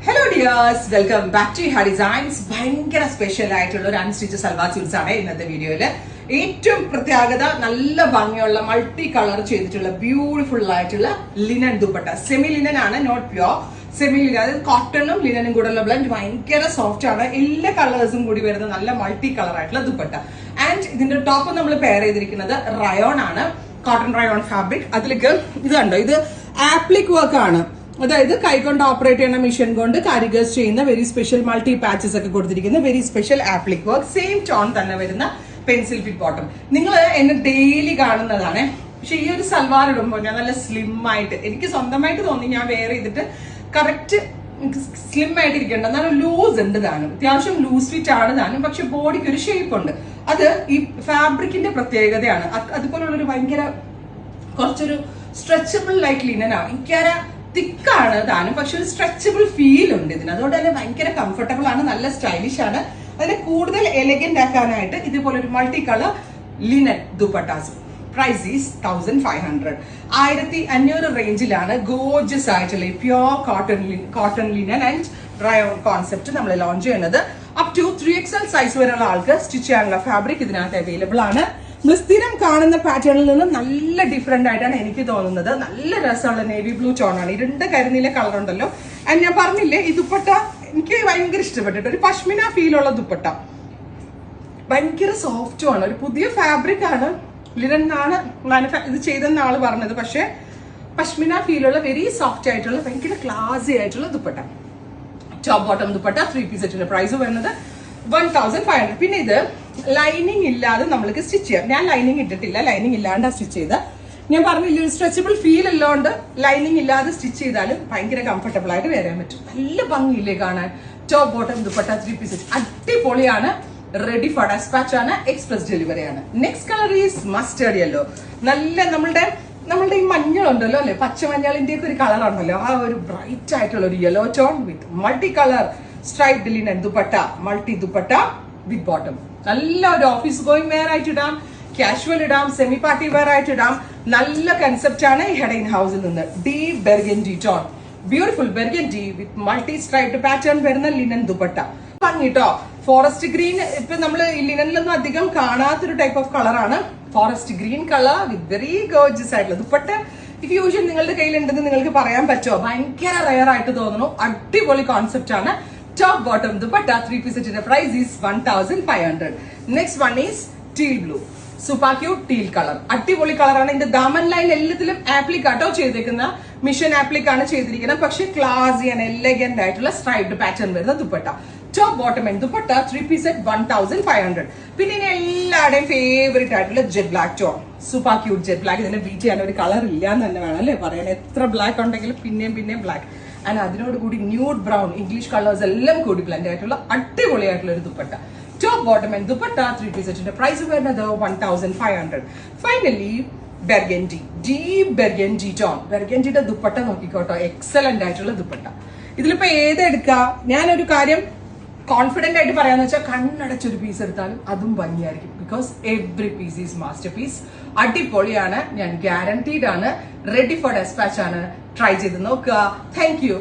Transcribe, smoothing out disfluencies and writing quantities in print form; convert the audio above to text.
Hello dears, welcome back to Ha designs. ഭയങ്കര special ആയിട്ടുള്ള ഒരു അൺസ്റ്റിച്ച് സൽവാർ സ്യൂട്ട്സ് ആണ് ഇന്നത്തെ വീഡിയോയില്. ഏറ്റവും പ്രത്യേകത നല്ല ഭംഗിയുള്ള മൾട്ടി കളർ ചെയ്തിട്ടുള്ള ബ്യൂട്ടിഫുൾ ആയിട്ടുള്ള ലിനൻ ദുപ്പട്ട. സെമി ലിനൻ ആണ്, നോട്ട് പ്യോർ. സെമി ലിനൻ, അതായത് കോട്ടണും ലിനനും കൂടെ ഉള്ള ബ്ലെൻഡ്. ഭയങ്കര സോഫ്റ്റ് ആണ്, എല്ലാ കളേഴ്സും കൂടി വരുന്ന നല്ല മൾട്ടി കളർ ആയിട്ടുള്ള ദുപ്പട്ട. ആൻഡ് ഇതിന്റെ ടോപ്പ് നമ്മൾ പെയർ ചെയ്തിരിക്കുന്നത് റയോൺ ആണ്, കോട്ടൺ റയോൺ ഫാബ്രിക്. അതിലേക്ക് ഇത് കണ്ടോ, ഇത് ആപ്ലിക് വർക്ക് ആണ്. അതായത് കൈകൊണ്ട് ഓപ്പറേറ്റ് ചെയ്യുന്ന മെഷീൻ കൊണ്ട് കാരിഗേഴ്സ് ചെയ്യുന്ന വെരി സ്പെഷ്യൽ മൾട്ടി പാച്ചസ് ഒക്കെ കൊടുത്തിരിക്കുന്ന very special appliqué work. Same tone തന്നെ വരുന്ന പെൻസിൽ ഫിറ്റ് ബോട്ടം. നിങ്ങൾ എന്നെ ഡെയിലി കാണുന്നതാണ്, പക്ഷെ ഈ ഒരു സൽവാർ ഇടുമ്പോൾ ഞാൻ നല്ല സ്ലിം ആയിട്ട് എനിക്ക് സ്വന്തമായിട്ട് തോന്നി ഞാൻ വെയർ ചെയ്തിട്ട് കറക്റ്റ് സ്ലിം ആയിട്ട് ഇരിക്കേണ്ട. എന്നാലും ലൂസ് ഉണ്ട് താനും, അത്യാവശ്യം ലൂസ് ഫിറ്റ് ആണ് താനും, പക്ഷെ ബോഡിക്ക് ഒരു ഷേപ്പ് ഉണ്ട്. അത് ഈ ഫാബ്രിക്കിന്റെ പ്രത്യേകതയാണ്. അതുപോലുള്ളൊരു ഭയങ്കര കുറച്ചൊരു സ്ട്രെച്ചബിൾ ലൈക്ക് ലിനനാണ്. എനിക്കാരാ തിക്കാണ് താനും, പക്ഷെ ഒരു സ്ട്രെച്ചബിൾ ഫീൽ ഉണ്ട് ഇതിന്. അതുകൊണ്ട് തന്നെ ഭയങ്കര കംഫർട്ടബിൾ ആണ്, നല്ല സ്റ്റൈലിഷ് ആണ്. അതിനെ കൂടുതൽ എലഗന്റ് ആക്കാനായിട്ട് ഇതുപോലെ ഒരു multi colour linen dupattas. Price is 1500. 1500 റേഞ്ചിലാണ് ഗോർജസ് ആയിട്ടുള്ള pure cotton linen and rayon concept നമ്മൾ ലോഞ്ച് ചെയ്യുന്നത്. അപ് ടു 3XL സൈസ് വരെയുള്ള ആൾക്ക് സ്റ്റിച്ച് ചെയ്യാനുള്ള ഫാബ്രിക് ഇതിനകത്ത് അവൈലബിൾ ആണ്. നമ്മൾ സ്ഥിരം കാണുന്ന പാറ്റേണിൽ നിന്നും നല്ല ഡിഫറെന്റ് ആയിട്ടാണ് എനിക്ക് തോന്നുന്നത്. നല്ല രസമുള്ള നേവി ബ്ലൂ ടോണാണ്. ഇരുണ്ട കരിനീല കളർ ഉണ്ടല്ലോ. ആൻഡ് ഞാൻ പറഞ്ഞില്ലേ, ഈ ദുപ്പട്ട എനിക്ക് ഭയങ്കര ഇഷ്ടപ്പെട്ടിട്ട് ഒരു പഷ്മിന ഫീൽ ഉള്ള ദുപ്പട്ട. ഭയങ്കര സോഫ്റ്റും ആണ്, ഒരു പുതിയ ഫാബ്രിക് ആണ്. ലിനൻ ആണ് ഇത് ചെയ്തെന്ന ആള് പറഞ്ഞത്, പക്ഷെ പഷ്മിന ഫീലുള്ള വെരി സോഫ്റ്റ് ആയിട്ടുള്ള ഭയങ്കര ക്ലാസി ആയിട്ടുള്ള dupatta. Top bottom dupatta 3 piece സെറ്റിന്റെ പ്രൈസ് വരുന്നത് 1500. പിന്നെ ഇത് ലൈനിങ് ഇല്ലാതെ നമ്മൾക്ക് സ്റ്റിച്ച് ചെയ്യാം. ഞാൻ ലൈനിങ് ഇട്ടിട്ടില്ല, ലൈനിങ് ഇല്ലാണ്ട് സ്റ്റിച്ച് ചെയ്ത. ഞാൻ പറഞ്ഞില്ല, ഒരു സ്ട്രെച്ചബിൾ ഫീൽ ഉള്ളതുകൊണ്ട് ലൈനിങ് ഇല്ലാതെ സ്റ്റിച്ച് ചെയ്താലും ഭയങ്കര കംഫർട്ടബിൾ ആയിട്ട് വരാൻ പറ്റും. നല്ല ഭംഗിയില്ലേ കാണാൻ. Top bottom dupatta 3 piece set അടിപൊളിയാണ്. റെഡി ഫോർ ഡെസ്പാച്ച് ആണ്, എക്സ്പ്രസ് ഡെലിവറി ആണ്. Next colour is mustard yellow. നല്ല നമ്മളുടെ ഈ മഞ്ഞളുണ്ടല്ലോ അല്ലെ, പച്ചമഞ്ഞളിന്റെ ഒക്കെ ഒരു കളർ ഉണ്ടല്ലോ, ആ ഒരു ബ്രൈറ്റ് ആയിട്ടുള്ള ഒരു യെല്ലോ ടോൺ വിത്ത് multi colour striped linen dupatta, multi dupatta വിത്ത് ബോട്ടം. നല്ല ഒരു ഓഫീസ് ഗോയിങ് വെയർ ആയിട്ട് ഇടാം, കാഷ്വൽ ഇടാം, സെമി പാർട്ടി വെയർ ആയിട്ട് ഇടാം. നല്ല കൺസെപ്റ്റ് ആണ് ഈ ഹെഡൈൻ ഹൗസിൽ നിന്ന്. Deep burgundy tone, beautiful burgundy വിത്ത് മൾട്ടി സ്ട്രൈപ്ഡ് പാറ്റേൺ വരുന്ന ലിനൻ ദുപ്പട്ട. ഭംഗിട്ടോ. ഫോറസ്റ്റ് ഗ്രീൻ ഇപ്പൊ നമ്മൾ ലിനനിലൊന്നും അധികം കാണാത്തൊരു ടൈപ്പ് ഓഫ് കളറാണ്. Forest green colour with very Gorges ആയിട്ടുള്ള ദുപ്പട്ട. ഈ ഫ്യൂഷൻ നിങ്ങളുടെ കയ്യിലുണ്ടെന്ന് നിങ്ങൾക്ക് പറയാൻ പറ്റുമോ? ഭയങ്കര റയർ ആയിട്ട് തോന്നുന്നു. അടിപൊളി കോൺസെപ്റ്റ് ആണ്. Top bottom dupatta 3 piece set. Price is 1500. Next one is teal blue. Super cute teal color. അടിപൊളി കളറാണ്. ഇതിന്റെ ദാമൻ ലൈൻ എല്ലാത്തിലും ആപ്ലിക് ആട്ടോ ചെയ്തേക്കുന്ന, മിഷൻ ആപ്ലിക് ആണ് ചെയ്തിരിക്കുന്നത്. പക്ഷെ ക്ലാസി ആൻഡ് എലഗന്റ് ആയിട്ടുള്ള സ്ട്രൈപ്ഡ് പാറ്റേൺ വരുന്ന dupatta. Top bottom and dupatta 3 piece set 1500. പിന്നെ ഇനി എല്ലാവരുടെയും ഫേവറേറ്റ് ആയിട്ടുള്ള jet black tone. Super cute jet black. ഇതിനെ ബീറ്റ് ചെയ്യാൻ ഒരു കളർ ഇല്ല എന്ന് തന്നെ വേണം അല്ലേ പറയാൻ. എത്ര ബ്ലാക്ക് ഉണ്ടെങ്കിലും പിന്നെയും ബ്ലാക്ക്. ആൻഡ് അതിനോട് കൂടി ന്യൂഡ് ബ്രൗൺ, ഇംഗ്ലീഷ് കളേഴ്സ് എല്ലാം കൂടി ബ്ലെൻഡ് ആയിട്ടുള്ള അടിപൊളിയായിട്ടുള്ള ഒരു dupatta. Top bottom and dupatta 3 piece സെറ്റിന്റെ പ്രൈസ് വരുന്നത് 1500. Finally burgundy, deep burgundy tone. ബെർഗൻഡിയുടെ ദുപ്പട്ട നോക്കിക്കോട്ടോ, എക്സലന്റ് ആയിട്ടുള്ള ദുപ്പട്ട. ഇതിലിപ്പോ ഏതെടുക്കാം? ഞാനൊരു കാര്യം കോൺഫിഡന്റ് ആയിട്ട് പറയാന്ന് വെച്ചാൽ കണ്ണടച്ചൊരു പീസ് എടുത്താലും അതും ഭംഗിയായിരിക്കും. Because every piece is masterpiece. അടിപൊളിയാണ്, ഞാൻ ഗ്യാരണ്ടീഡ് ആണ്. റെഡി ഫോർ ഡെസ്പാച്ച് ആണ്. ട്രൈ ചെയ്ത് നോക്കുക. Thank U.